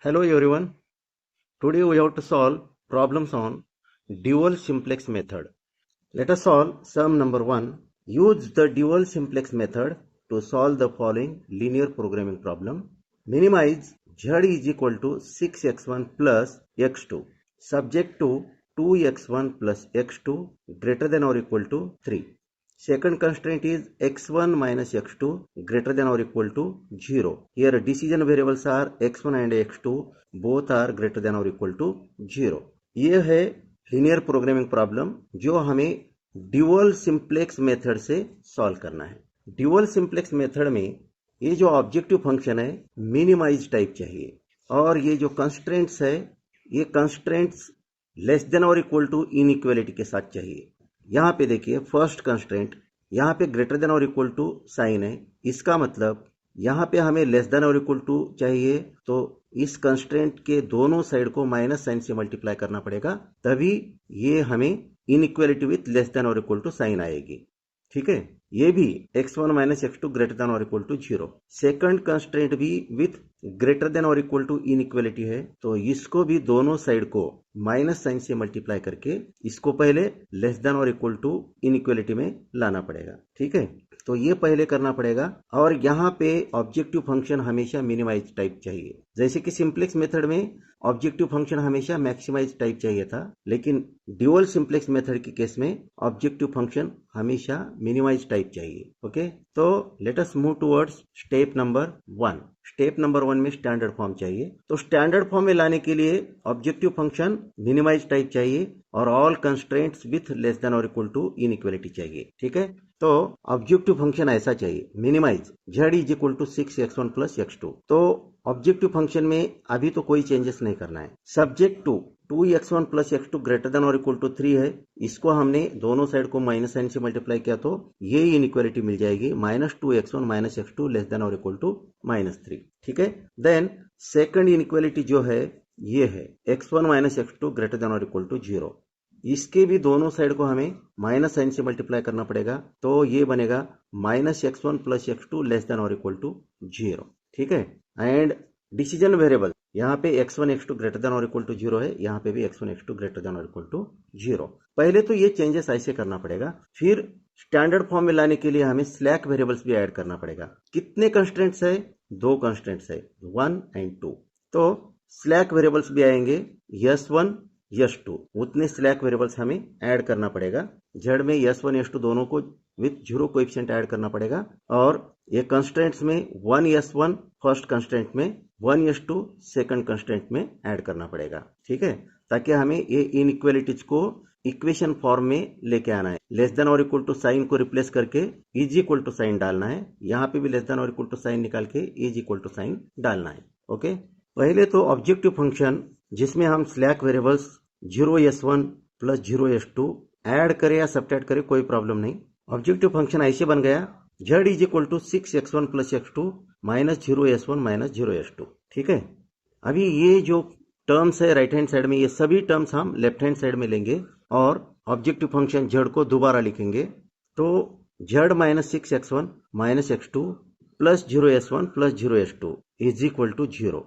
Hello everyone. Today we have to solve problems on dual simplex method. Let us solve sum number 1. Use the dual simplex method to solve the following linear programming problem. Minimize z is equal to 6x1 plus x2 subject to 2x1 plus x2 greater than or equal to 3. Second constraint is x1 minus x2 greater than or equal to 0. Here decision variables are x1 and x2, both are greater than or equal to 0. ये है linear programming problem जो हमें dual simplex method से solve करना है। Dual simplex method में ये जो ऑब्जेक्टिव फंक्शन है मिनिमाइज टाइप चाहिए और ये जो कंस्ट्रेंट्स है ये कंस्ट्रेंट्स लेस देन और इक्वल टू इनइक्वालिटी के साथ चाहिए। यहाँ पे देखिए फर्स्ट कंस्ट्रेंट यहाँ पे ग्रेटर देन और इक्वल टू साइन है, इसका मतलब यहाँ पे हमें लेस देन और इक्वल टू चाहिए तो इस कंस्ट्रेंट के दोनों साइड को माइनस साइन से मल्टीप्लाई करना पड़ेगा, तभी ये हमें इनइक्वालिटी विथ लेस देन और इक्वल टू साइन आएगी। ठीक है, ये भी x1 minus x2 greater than और इक्वल टू 0। सेकंड कंस्ट्रेंट भी विथ ग्रेटर देन और इक्वल टू इनइक्वालिटी है तो इसको भी दोनों साइड को माइनस साइन से मल्टीप्लाई करके इसको पहले लेस देन और इक्वल टू इनइक्वालिटी में लाना पड़ेगा। ठीक है, तो ये पहले करना पड़ेगा और यहाँ पे ऑब्जेक्टिव फंक्शन हमेशा मिनिमाइज टाइप चाहिए। जैसे कि सिंप्लेक्स मेथड में ऑब्जेक्टिव फंक्शन हमेशा मैक्सिमाइज टाइप चाहिए था, लेकिन ड्यूअल सिंप्लेक्स मेथड के केस में ऑब्जेक्टिव फंक्शन हमेशा मिनिमाइज टाइप चाहिए। ओके, तो let us move towards step number 1। Step number 1 में स्टैंडर्ड फॉर्म चाहिए, तो स्टैंडर्ड फॉर्म में लाने के लिए ऑब्जेक्टिव फंक्शन मिनिमाइज टाइप चाहिए और all constraints with less than और इक्वल टू इनइक्वालिटी चाहिए। ठीक है, तो ऑब्जेक्टिव फंक्शन ऐसा चाहिए minimise z is equal to 6x1 plus x2। तो ऑब्जेक्टिव फंक्शन में अभी तो कोई चेंजेस नहीं करना है। Subject to 2x1 plus x2 greater than और इक्वल टू 3 है, इसको हमने दोनों साइड को माइनस साइन से मल्टीप्लाई किया तो ये इनइक्वालिटी मिल जाएगी minus 2x1 minus x2 less than और इक्वल टू -3। ठीक है, देन सेकंड इनइक्वालिटी जो है ये है x1 minus x2 greater than और इक्वल टू 0। इसके भी दोनों साइड को हमें माइनस साइन से मल्टीप्लाई करना पड़ेगा तो ये बनेगा minus x1 plus x2 less than और इक्वल टू 0। ठीक है, एंड डिसीजन वेरिएबल यहाँ पे x1 x2 ग्रेटर देन और इक्वल टू 0 है, यहाँ पे भी x1 x2 ग्रेटर देन और इक्वल टू 0। पहले तो ये चेंजेस ऐसे करना पड़ेगा, फिर स्टैंडर्ड फॉर्म में लाने के लिए हमें स्लैक वेरिएबल्स भी ऐड करना पड़ेगा। कितने कंस्ट्रेंट्स है? 2 कंस्ट्रेंट्स है, 1 एंड 2। तो स्लैक वेरिएबल्स भी आएंगे s1 s2, उतने स्लैक वेरिएबल्स हमें ऐड करना पड़ेगा। z में s1 s2 दोनों को विथ 0 कोएफिशिएंट ऐड करना पड़ेगा और ये कंस्ट्रेंट्स में 1s1 फर्स्ट कंस्ट्रेंट में 1s2 सेकंड कंस्ट्रेंट में ऐड करना पड़ेगा। ठीक है, ताकि हमें ये इनइक्वालिटीज को इक्वेशन फॉर्म में लेके आना है। लेस देन और इक्वल टू साइन को रिप्लेस करके इज इक्वल टू साइन डालना है, यहाँ पे भी लेस देन और इक्वल टू साइन निकाल के इज इक्वल टू साइन डालना है। ओके, पहले तो ऑब्जेक्टिव फंक्शन जिसमें हम slack variables 0s1 plus 0s2 add करें या सब्ट्रैक्ट करें कोई प्रॉब्लम नहीं। ऑब्जेक्टिव फंक्शन ऐसे बन गया z is equal to 6x1 plus x2 minus 0s1 minus 0s2। ठीक है, अभी ये जो टर्म्स है राइट हैंड साइड में, ये सभी टर्म्स हम लेफ्ट हैंड साइड में लेंगे और ऑब्जेक्टिव फंक्शन z को दोबारा लिखेंगे। तो z minus 6x1 minus x2 plus 0s1 plus 0s2 is equal to 0।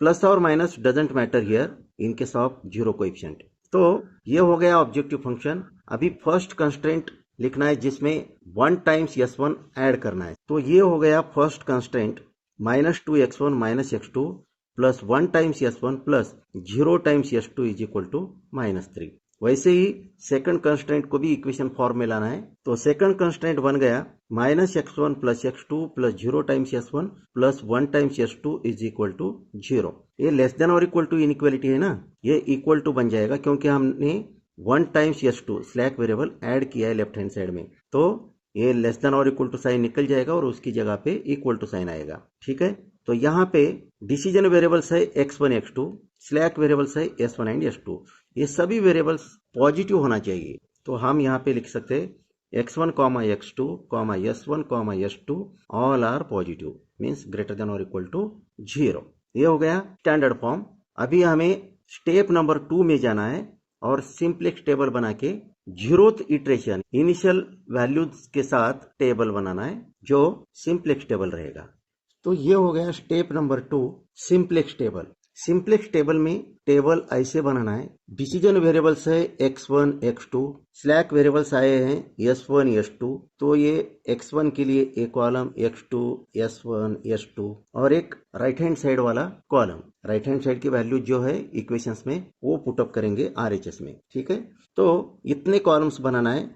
Plus और minus doesn't matter here in case of 0 coefficient. तो ये हो गया ऑब्जेक्टिव फंक्शन। अभी फर्स्ट कंस्ट्रेंट लिखना है जिसमें 1 टाइम्स s1 ऐड करना है, तो ये हो गया first constraint minus 2x1 minus x2 plus 1 times s1 plus 0 times s2 is equal to -3। वैसे ही सेकंड कंस्ट्रेंट को भी इक्वेशन फॉर्म में लाना है, तो सेकंड कंस्ट्रेंट बन गया minus x1 plus x2 plus 0 times s1 plus 1 times s2 is equal to 0। ये लेस देन और इक्वल टू इनइक्वालिटी है ना, ये इक्वल टू बन जाएगा क्योंकि हमने 1 times s2 slack variable add किया है लेफ्ट हैंड साइड में, तो ये लेस देन और इक्वल टू साइन निकल जाएगा और उसकी जगह पे इक्वल टू साइन आएगा। ठीक है, तो यहाँ पे डिसीजन वेरिएबल्स है x1 x2, स्लैक वेरिएबल्स है s1 एंड s2। ये सभी वेरिएबल्स पॉजिटिव होना चाहिए, तो हम यहाँ पे लिख सकते हैं x1 x2 s1 s2 all are positive means greater than और इक्वल टू 0। ये हो गया स्टैंडर्ड फॉर्म। अभी हमें स्टेप नंबर 2 में जाना है और सिंप्लेक्स टेबल बना के 0th इटरेशन इनिशियल वैल्यूज के साथ टेबल बनाना है जो सिंप्लेक्स टेबल रहेगा। तो ये हो गया step number 2 simplex table. Simplex table में टेबल ऐसे बनाना है। डिसीजन वेरिएबल्स है x1 x2, स्लैक वेरिएबल्स आए हैं s1 s2, तो ये x1 के लिए एक कॉलम, x2 s1 s2 और एक राइट हैंड साइड वाला कॉलम। राइट हैंड साइड की वैल्यू जो है इक्वेशंस में वो पुटअप करेंगे RHS में। ठीक है, तो इतने कॉलम्स बनाना है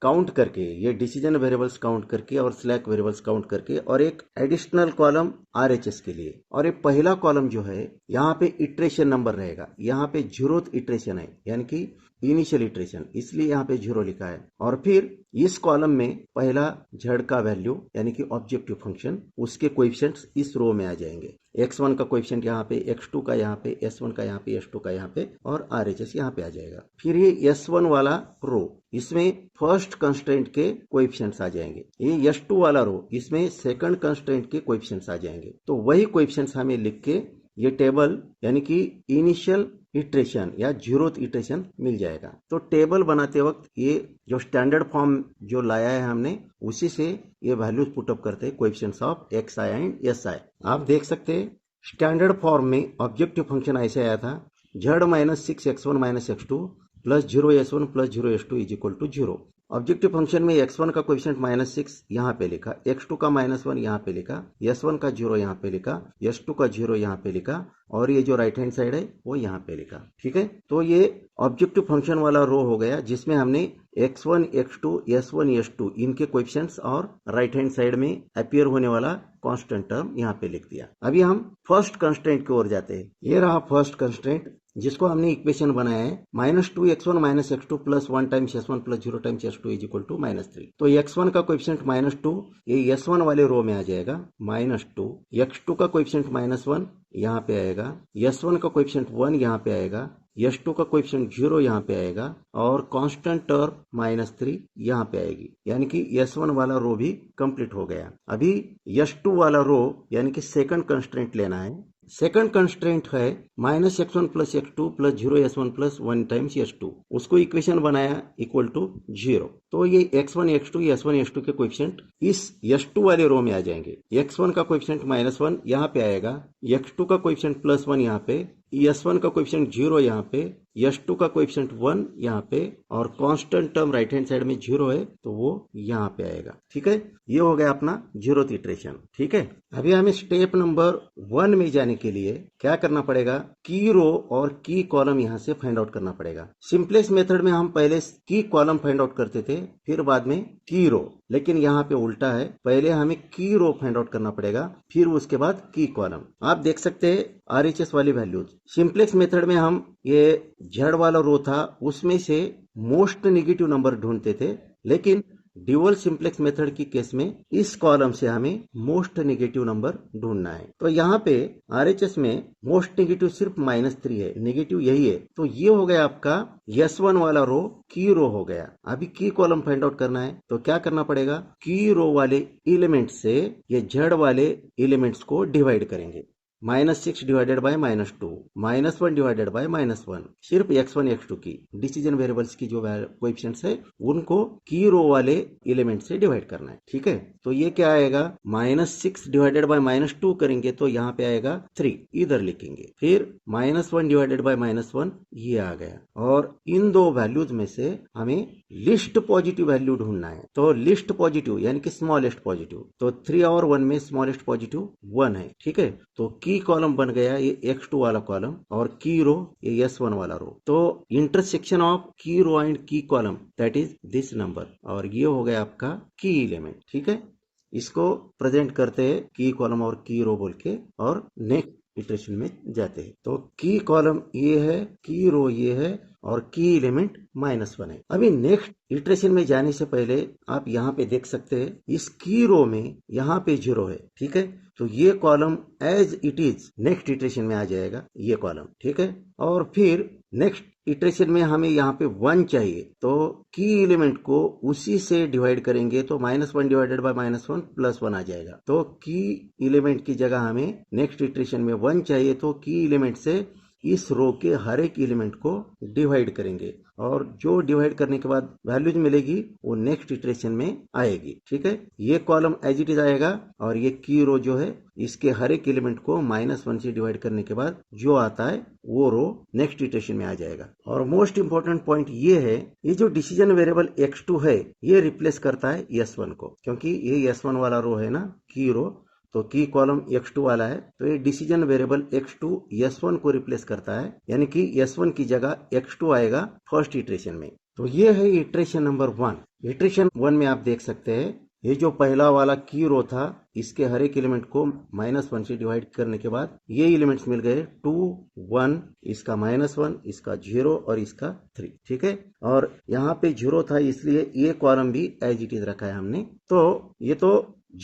काउंट करके, ये डिसीजन वेरिएबल्स काउंट करके और स्लैक वेरिएबल्स काउंट करके, और एक एडिशनल कॉलम RHS के लिए। और ये पहला कॉलम जो है यहाँ पे इटरेशन नंबर रहेगा, यहाँ पे 0th इटरेशन है यानी कि इनिशियल इटरेशन, इसलिए यहाँ पे 0 लिखा है। और फिर इस कॉलम में पहला z का वैल्यू यानी कि ऑब्जेक्टिव फंक्शन, उसके कोएफिशिएंट्स इस रो में आ जाएंगे। x1 का कोएफिशिएंट यहाँ पे, x2 का यहाँ पे, s1 का यहाँ पे, s2 का यहाँ पे और RHS यहाँ पे आ जाएगा। फिर ये s1 वाला रो, इसमें फर्स्ट कंस्ट्रेंट के कोएफिशिएंट्स आ जाएंगे। ये s2 वाला रो, इसमें सेकंड कंस्ट्रेंट के कोएफिशिएंट्स आ जाएंगे। तो वही कोएफिशिएंट्स हमें लिख के ये टेबल यानी कि इनिशियल इटरेशन या 0th इटरेशन मिल जाएगा। तो टेबल बनाते वक्त ये जो स्टैंडर्ड फॉर्म जो लाया है हमने, उसी से ये वैल्यूज पुटअप करते हैं coefficients of xi and si। आप देख सकते हैं स्टैंडर्ड फॉर्म में ऑब्जेक्टिव फंक्शन ऐसे आया था, z minus 6x1 minus x2 plus 0s1 plus 0s2 is equal to 0। Objective function में x1 का कोएफिशिएंट -6 यहाँ पे लिखा, x2 का -1 यहाँ पे लिखा, s1 का 0 यहाँ पे लिखा, s2 का 0 यहाँ पे लिखा और ये जो राइट हैंड साइड है वो यहाँ पे लिखा। ठीक है, तो ये ऑब्जेक्टिव फंक्शन वाला रो हो गया जिसमें हमने x1 x2 s1 s2 इनके कोएफिशिएंट्स और राइट हैंड साइड में अपीयर होने वाला कांस्टेंट टर्म यहाँ पे लिख दिया। अभी हम फर्स्ट कंस्ट्रेंट की ओर जाते हैं। ये रहा फर्स्ट कंस्ट्रेंट जिसको हमने इक्वेशन बनाया है -2x1 minus x2 plus 1 times s1 plus 0 times s2 is equal to -3। तो x1 का कोएफिशिएंट -2 ये s1 वाले रो में आ जाएगा, -2, x2 का कोएफिशिएंट -1 यहाँ पे आएगा, s1 का कोएफिशिएंट 1 यहाँ पे आएगा, s2 का कोएफिशिएंट 0 यहाँ पे आएगा और कांस्टेंट टर्म -3 यहाँ पे आएगी, यानी कि s1 वाला रो भी कंप्लीट हो गया। अभी s2 वाला रो यानी कि सेकंड कंस्ट्रेंट लेना है। सेकंड कंस्ट्रेंट है -x1 plus x2 plus 0s1 plus 1 times s2, उसको इक्वेशन बनाया इक्वल टू 0। तो ये x1 x2 s1 s2 के कोएफिशिएंट इस s2 वाले रो में आ जाएंगे। x1 का कोएफिशिएंट -1 यहाँ पे आएगा, x2 का कोएफिशिएंट +1 यहाँ पे, s1 का कोएफिशिएंट 0 यहाँ पे, s2 का कोएफिशिएंट 1 यहाँ पे और constant term right hand side में 0 है तो वो यहाँ पे आएगा। ठीक है, ये हो गया अपना 0th इटरेशन। ठीक है, अभी हमें स्टेप नंबर 1 में जाने के लिए क्या करना पड़ेगा, की रो और की कॉलम यहाँ से फाइंड आउट करना पड़ेगा। सिंपलेस्ट मेथड में हम पहले की कॉलम फाइंड आउट करते थे, फिर बाद में की रो, लेकिन यहाँ पे उल्टा है, पहले हमें की रो फाइंड आउट करना पड़ेगा फिर उसके बाद की कॉलम। आप देख सकते हैं RHS वाली वैल्यूज। सिंपलेक्स मेथड में हम ये z वाला रो था उसमें से मोस्ट नेगेटिव नंबर ढूंढते थे, लेकिन ड्यूअल सिंपलेक्स मेथड की केस में इस कॉलम से हमें मोस्ट नेगेटिव नंबर ढूंढना है। तो यहाँ पे RHS में मोस्ट नेगेटिव सिर्फ -3 है, नेगेटिव यही है। तो ये हो गया आपका s1 वाला रो, की रो हो गया। अभी की कॉलम फाइंड आउट करना है तो क्या करना पड़ेगा, की रो वाले एलिमेंट से ये z वाले एलिमेंट्स को डिवाइड करेंगे। -6 डिवाइडेड बाय -2, -1 डिवाइडेड बाय -1, सिर्फ x1 x2 की डिसीजन वेरिएबल्स की जो कोएफिशिएंट्स है उनको की रो वाले एलिमेंट से डिवाइड करना है। ठीक है, तो ये क्या आएगा, -6 डिवाइडेड बाय -2 करेंगे तो यहाँ पे आएगा 3, इधर लिखेंगे। फिर -1 डिवाइडेड बाय -1 ये आ गया, और इन दो वैल्यूज में से हमें लिस्ट पॉजिटिव वैल्यू ढूंढना है। तो लिस्ट पॉजिटिव यानी कि स्मॉलेस्ट पॉजिटिव, तो 3 और 1 में स्मॉलेस्ट पॉजिटिव 1 है। ठीक है, तो की कॉलम बन गया ये x2 वाला कॉलम और की रो ये s1 वाला रो। तो इंटरसेक्शन ऑफ की रो एंड की column that is this number, और ये हो गया आपका की एलिमेंट। ठीक है, इसको प्रेजेंट करते हैं की कॉलम और की रो बोल के और नेक्स्ट इटरेशन में जाते हैं। तो की कॉलम ये है, की रो ये है और की एलिमेंट -1 है। अभी नेक्स्ट इटरेशन में जाने से पहले आप यहाँ पे देख सकते हैं इस की रो में यहाँ पे 0 है। ठीक है, तो ये column as it is next iteration में आ जाएगा ये कॉलम। ठीक है, और फिर नेक्स्ट इटरेशन में हमें यहाँ पे 1 चाहिए, तो की एलिमेंट को उसी से डिवाइड करेंगे तो -1 डिवाइडेड बाय -1 +1 आ जाएगा। तो की एलिमेंट की जगह हमें नेक्स्ट इटरेशन में 1 चाहिए, तो की एलिमेंट से इस रो के हर एक एलिमेंट को डिवाइड करेंगे और जो डिवाइड करने के बाद वैल्यूज मिलेगी वो नेक्स्ट इटरेशन में आएगी। ठीक है, ये कॉलम एज इट इज आएगा और ये की रो जो है इसके हर एक एलिमेंट को -1 से डिवाइड करने के बाद जो आता है वो रो नेक्स्ट इटरेशन में आ जाएगा। और मोस्ट इंपोर्टेंट पॉइंट ये है, ये जो डिसीजन वेरिएबल x2 है ये रिप्लेस करता है s1 को, क्योंकि ये s1 वाला रो है ना की रो, तो की कॉलम x2 वाला है, तो ये डिसीजन वेरिएबल x2 s1 को रिप्लेस करता है, यानी कि s1 की जगह x2 आएगा फर्स्ट इटरेशन में। तो ये है इटरेशन नंबर 1। इटरेशन 1 में आप देख सकते हैं ये जो पहला वाला की रो था इसके हर एक एलिमेंट को -1 से डिवाइड करने के बाद ये एलिमेंट्स मिल गए 2 1, इसका -1, इसका 0 और इसका 3। ठीक है, और यहाँ पे 0 था इसलिए ये कॉलम भी एज इट इज रखा है हमने। तो ये तो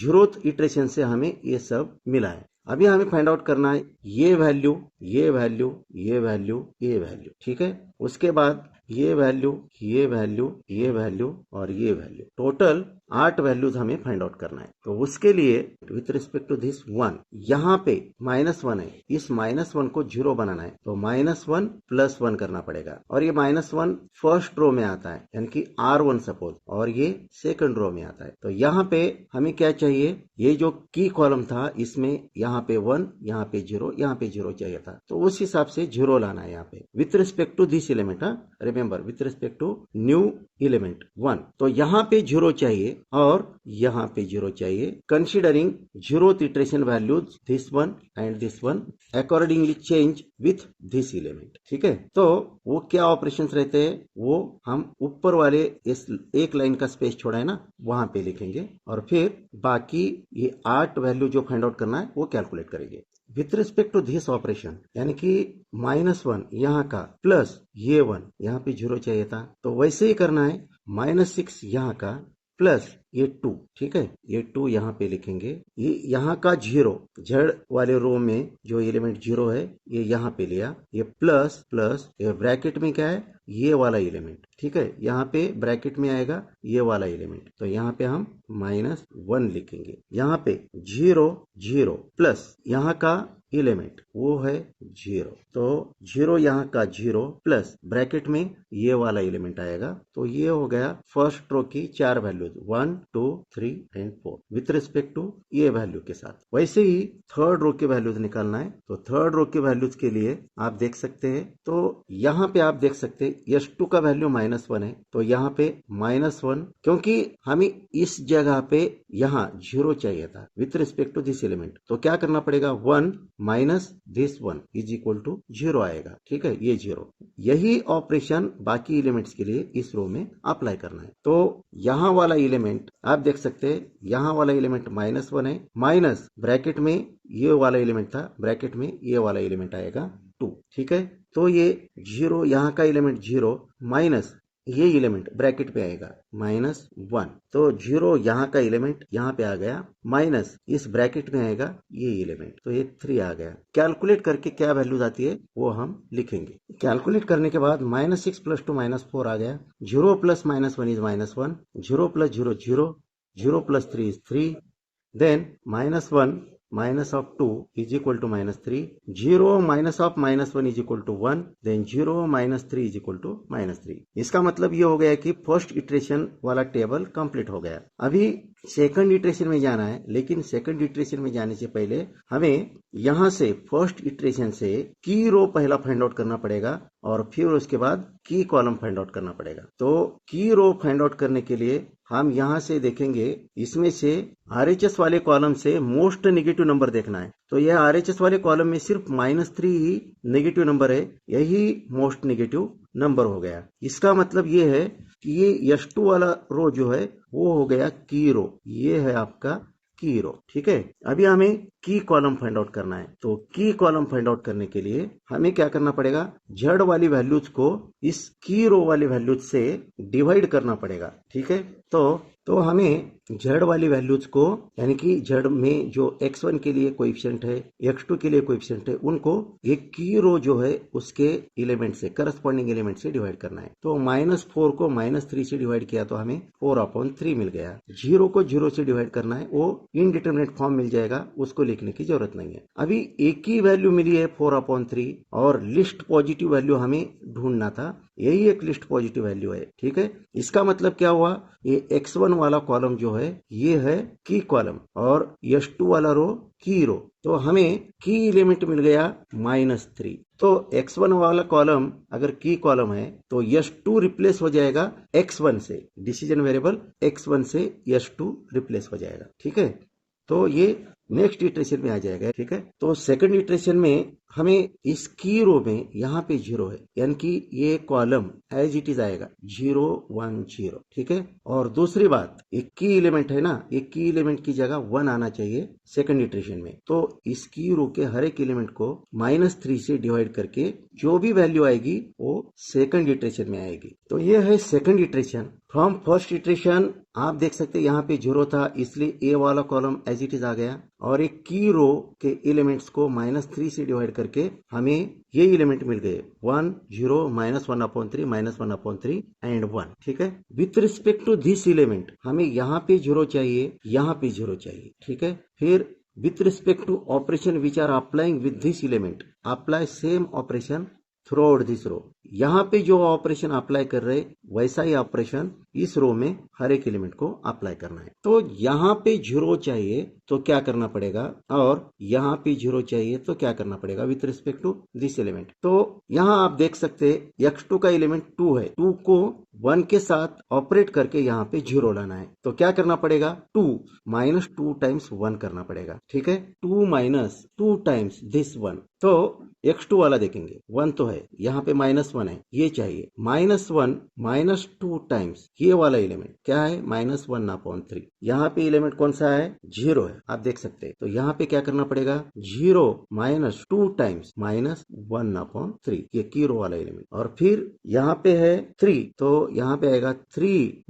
0th इटरेशन से हमें ये सब मिला है। अभी हमें फाइंड आउट करना है ये वैल्यू, ये वैल्यू, ये वैल्यू, ये वैल्यू। ठीक है, उसके बाद ये वैल्यू, ये वैल्यू, ये वैल्यू और ये वैल्यू, टोटल 8 वैल्यूज हमें फाइंड आउट करना है। तो उसके लिए विथ रिस्पेक्ट टू दिस 1, यहाँ पे -1 है, इस -1 को 0 बनाना है तो -1 + 1 करना पड़ेगा और ये -1 फर्स्ट रो में आता है यानी कि R1 सपोज, और ये सेकंड रो में आता है। तो यहाँ पे हमें क्या चाहिए, ये जो की कॉलम था इसमें यहाँ पे 1, यहाँ पे 0, यहाँ पे 0 चाहिए था, तो उस हिसाब से 0 लाना है यहाँ पे with respect to this element. Remember with respect to new element 1, तो यहाँ पे 0 चाहिए और यहाँ पे 0 चाहिए, considering 0th iteration values this one and this one accordingly change with this element. ठीक है, तो वो क्या ऑपरेशंस रहते हैं वो हम ऊपर वाले इस एक लाइन का स्पेस छोड़ा है ना वहां पे लिखेंगे और फिर बाकी ये 8 वैल्यू जो फाइंड आउट करना है वो कैलकुलेट करेंगे with respect to this operation, यानी कि -1 यहाँ का प्लस ये 1 यहाँ पे 0 चाहिए था, तो वैसे ही करना है -6 यहाँ का प्लस ये 2। ठीक है, ये 2 यहाँ पे लिखेंगे, ये यहाँ का 0 जड़ वाले रो में जो एलिमेंट 0 है ये यहाँ पे लिया, ये प्लस प्लस ये ब्रैकेट में क्या है ये वाला एलिमेंट। ठीक है, यहाँ पे ब्रैकेट में आएगा ये वाला एलिमेंट, तो यहाँ पे हम -1 लिखेंगे, यहाँ पे 0 0 प्लस यहाँ का एलिमेंट वो है 0, तो 0 यहाँ का 0 प्लस ब्रैकेट में ये वाला एलिमेंट आएगा, तो ये हो गया फर्स्ट रो की 4 values 1 2 3 and 4 with respect to ये वैल्यू के साथ। वैसे ही थर्ड रो के वैल्यूज निकालना है, तो थर्ड रो के वैल्यूज के लिए आप देख सकते हैं, तो यहाँ पे आप देख सकते हैं S2 का वैल्यू -1 है, तो यहाँ पे -1, क्योंकि हमें इस जगह पे यहाँ 0 चाहिए था with respect to this element, तो क्या करना पड़ेगा 1 minus this 1 is equal to 0 आएगा। ठीक है, ये 0, यही ऑपरेशन बाकी एलिमेंट्स के लिए इस रो में अप्लाई करना है। तो यहाँ वाला एलिमेंट आप देख सकते हैं, यहाँ वाला एलिमेंट -1 है, माइनस ब्रैकेट में ये वाला एलिमेंट था, ब्रैकेट में ये वाला एलिमेंट आएगा 2। ठीक है, तो ये 0 यहाँ का एलिमेंट 0 माइनस ये एलिमेंट ब्रैकेट पे आएगा -1, तो 0 यहाँ का एलिमेंट यहाँ पे आ गया, माइनस इस ब्रैकेट में आएगा ये एलिमेंट, तो ये 3 आ गया। कैलकुलेट करके क्या वैल्यूज आती है वो हम लिखेंगे। कैलकुलेट करने के बाद -6 + 2 -4 आ गया, 0 + -1 is -1, 0 + 0 0, 0 + 3 is 3, then -1 minus of 2 is equal to -3, 0 minus of -1 is equal to 1, then 0 minus 3 is equal to -3। इसका मतलब ये हो गया कि फर्स्ट इटरेशन वाला टेबल कंप्लीट हो गया। अभी सेकंड इटरेशन में जाना है, लेकिन सेकंड इटरेशन में जाने से पहले हमें यहाँ से फर्स्ट इटरेशन से की रो पहला फाइंड आउट करना पड़ेगा और फिर उसके बाद की कॉलम फाइंड आउट करना पड़ेगा। तो की रो फाइंड आउट करने के लिए हम यहाँ से देखेंगे, इसमें से RHS वाले कॉलम से मोस्ट नेगेटिव नंबर देखना है, तो यह RHS वाले कॉलम में सिर्फ -3 ही नेगेटिव नंबर है, यही मोस्ट नेगेटिव नंबर हो गया। इसका मतलब ये है कि ये S2 वाला रो जो है वो हो गया की रो, ये है आपका की रो। ठीक है, अभी हमें की कॉलम फाइंड आउट करना है, तो की कॉलम फाइंड आउट करने के लिए हमें क्या करना पड़ेगा, जड़ वाली वैल्यूज को इस की रो वाली वैल्यूज से डिवाइड करना पड़ेगा। ठीक है, तो तो हमें जेड वाली वैल्यूज को, यानी कि जेड में जो x1 के लिए कोएफिशिएंट है, x2 के लिए कोएफिशिएंट है, उनको एक की रो जो है उसके एलिमेंट से, करस्पॉन्डिंग एलिमेंट से डिवाइड करना है। तो -4 को -3 से डिवाइड किया तो हमें 4/3 मिल गया। 0 को 0 से डिवाइड करना है, वो इनडिटरमिनेट फॉर्म मिल जाएगा, उसको लिखने की जरूरत नहीं है। अभी एक ही वैल्यू मिली है 4/3 और लिस्ट पॉजिटिव वैल्यू हमें ढूंढना था, यही एक लिस्ट पॉजिटिव वैल्यू है। ठीक है, इसका मतलब क्या हुआ, ये x1 वाला कॉलम जो है ये है की कॉलम और s2 वाला रो की रो। तो हमें की एलिमेंट मिल गया -3। तो x1 वाला कॉलम अगर की कॉलम है तो s2 रिप्लेस हो जाएगा x1 से, डिसीजन वेरिएबल x1 से s2 रिप्लेस हो जाएगा। ठीक है, तो ये नेक्स्ट इटरेशन में आ जाएगा। ठीक है, तो सेकंड इटरेशन में हमें इस की रो में यहाँ पे 0 है, यानी कि ये कॉलम एज इट इज आएगा 0 1 0। ठीक है, और दूसरी बात, एक की एलिमेंट है ना, एक की एलिमेंट की जगह 1 आना चाहिए सेकंड इटरेशन में। तो इस की रो के हर एक एलिमेंट को -3 से डिवाइड करके जो भी वैल्यू आएगी वो सेकंड इटरेशन में आएगी। तो ये है second iteration. From first iteration आप देख सकते हैं यहाँ पे 0 था, इसलिए ए वाला कॉलम एज इट इज आ गया, और एक की रो के एलिमेंट्स को -3 से डिवाइड करके हमें ये एलिमेंट मिल गए 1 0 -1/3 -1/3 एंड 1। ठीक है, with respect to this element हमें यहाँ पे 0 चाहिए, यहाँ पे 0 चाहिए। ठीक है, फिर with respect to operation which are applying with this element, apply same operation throughout this row। यहाँ पे जो ऑपरेशन अप्लाई कर रहे वैसा ही ऑपरेशन इस रो में हर एक एलिमेंट को अप्लाई करना है। तो यहाँ पे 0 चाहिए तो क्या करना पड़ेगा, और यहाँ पे 0 चाहिए तो क्या करना पड़ेगा with respect to this element. तो यहाँ आप देख सकते x2 का एलिमेंट 2 है, 2 को 1 के साथ ऑपरेट करके यहाँ पे 0 लाना है। तो क्या करना पड़ेगा, 2 -2 टाइम्स 1 करना पड़ेगा। ठीक है, 2 - 2 टाइम्स दिस 1। तो x2 वाला देखेंगे 1 तो है, यहाँ पे -1 है, ये चाहिए -1 -2 टाइम्स ये वाला एलिमेंट क्या है, -1/3। यहाँ पे एलिमेंट कौन सा है, 0 है, आप देख सकते हैं। तो यहाँ पे क्या करना पड़ेगा, 0 -2 टाइम्स -1/3, ये की रो वाला एलिमेंट। और फिर यहाँ पे है 3, तो यहाँ पे आएगा 3 -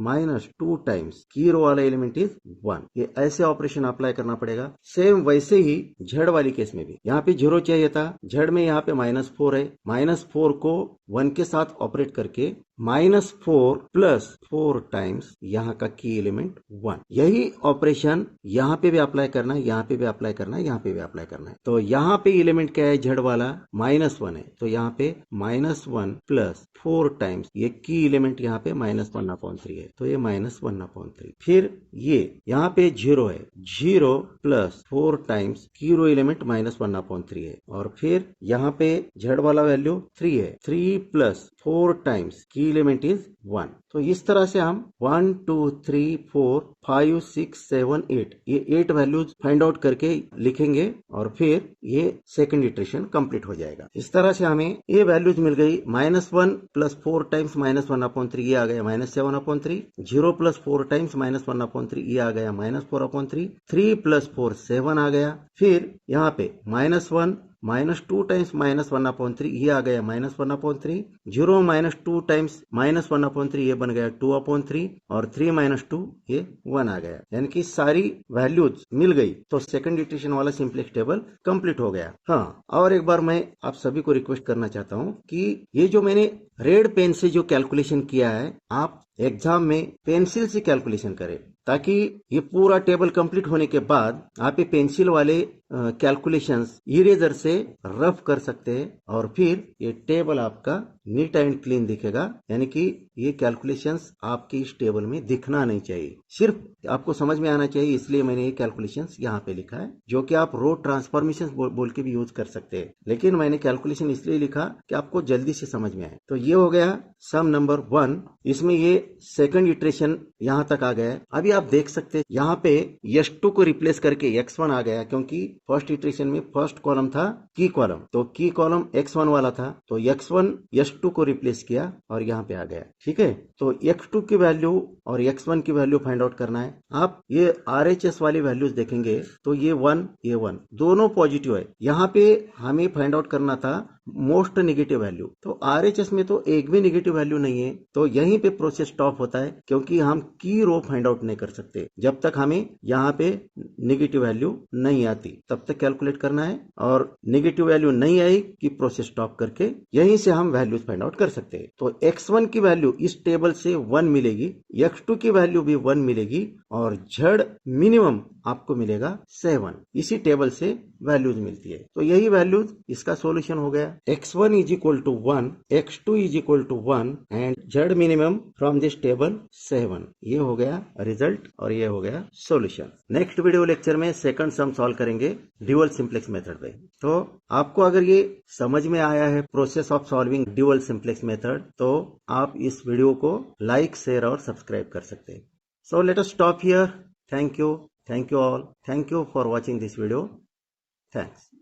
2 टाइम्स की रो वाला एलिमेंट इज 1। ये ऐसे ऑपरेशन अप्लाई करना पड़ेगा। सेम वैसे ही झड़ वाली केस में भी यहाँ पे 0 चाहिए था, झड़ में यहाँ पे -4 है, -4 को 1 के साथ ऑपरेट करके -4 + 4 टाइम्स यहाँ का की एलिमेंट 1। यही ऑपरेशन यहाँ पे भी अप्लाई करना है, यहाँ पे भी अप्लाई करना है, यहाँ पे भी अप्लाई करना है। तो यहाँ पे एलिमेंट क्या है, झड़ वाला -1 है, तो यहाँ पे -1 + 4 टाइम्स ये की एलिमेंट यहाँ पे -1/3 है, तो ये -1/3। फिर ये यहाँ पे 0 है, 0 + 4 टाइम्स की रो एलिमेंट -1/3 है, और फिर यहाँ पे झड़ वाला वैल्यू 3 है, 3 + 4 टाइम्स की एलिमेंट इज 1। तो इस तरह से हम 1 2 3 4 5 6 7 8 ये 8 वैल्यूज फाइंड आउट करके लिखेंगे, और फिर ये सेकंड इटरेशन कंप्लीट हो जाएगा। इस तरह से हमें ये वैल्यूज मिल गई, -1 + 4 टाइम्स -1/3 ये आ गया -7/3, 0 + 4 टाइम्स -1/3 ये आ गया -4/3, 3 + 4 7 आ गया। फिर यहाँ पे -1 -2 टाइम्स -1/3 ये आ गया -1/3, 0 - 2 टाइम्स -1/3 ये बन गया 2/3, और 3 - 2 ये 1 आ गया। यानी कि सारी वैल्यूज मिल गई, तो सेकंड इटरेशन वाला सिंपलेक्स टेबल कंप्लीट हो गया। हाँ, और एक बार मैं आप सभी को रिक्वेस्ट करना चाहता हूँ कि ये जो मैंने रेड पेन से जो कैलकुलेशन किया है, आप एग्जाम में पेंसिल से कैलकुलेशन करें, ताकि ये पूरा टेबल कंप्लीट होने के बाद आप ये पेंसिल वाले कैलकुलेशंस इरेजर से रफ कर सकते हैं, और फिर ये टेबल आपका नीट एंड क्लीन दिखेगा। यानी कि ये कैलकुलेशंस आपके इस टेबल में दिखना नहीं चाहिए, सिर्फ आपको समझ में आना चाहिए, इसलिए मैंने ये कैलकुलेशंस यहाँ पे लिखा है, जो कि आप रो ट्रांसफॉर्मेशन बोल के भी यूज कर सकते हैं, लेकिन मैंने कैलकुलेशन इसलिए लिखा कि आपको जल्दी से समझ में आए। तो ये हो गया सम नंबर 1, इसमें ये सेकंड इटरेशन यहाँ तक आ गया। अभी आप देख सकते हैं यहाँ पे s2 को रिप्लेस करके x1 आ गया, क्योंकि फर्स्ट इटरेशन में फर्स्ट कॉलम था की कॉलम, तो की कॉलम x1 वाला था, तो x1 s2 को रिप्लेस किया और यहाँ पे आ गया। ठीक है, तो x2 की वैल्यू और x1 की वैल्यू फाइंड आउट करना है। आप ये RHS वाली वैल्यूज देखेंगे तो ये 1 दोनों पॉजिटिव है। यहाँ पे हमें फाइंड आउट करना था मोस्ट नेगेटिव वैल्यू। तो RHS में तो एक भी नेगेटिव वैल्यू नहीं है, तो यहीं पे प्रोसेस स्टॉप होता है, क्योंकि हम की रो फाइंड आउट नहीं कर सकते। जब तक हमें यहाँ पे नेगेटिव वैल्यू नहीं आती तब तक कैलकुलेट करना है, और नेगेटिव वैल्यू नहीं आई कि प्रोसेस स्टॉप करके यहीं से हम वैल्यूज फाइंड आउट कर सकते हैं। तो x1 की वैल्यू इस टेबल से 1 मिलेगी, x2 की वैल्यू भी 1 मिलेगी, और z मिनिमम आपको मिलेगा 7। इसी टेबल से वैल्यूज मिलती है। तो यही वैल्यूज इसका सॉल्यूशन हो गया। x1 is equal to 1, x2 is equal to 1 and z minimum from this table 7। ये हो गया रिजल्ट और ये हो गया सॉल्यूशन। नेक्स्ट वीडियो लेक्चर में सेकंड सम सॉल्व करेंगे ड्यूअल सिंप्लेक्स मेथड पे। तो आपको अगर ये समझ में आया है process of solving dual simplex method, तो आप इस वीडियो को लाइक, शेयर और सब्सक्राइब कर सकते हैं। So let us stop here. Thank you all. Thank you for watching this video. Thanks.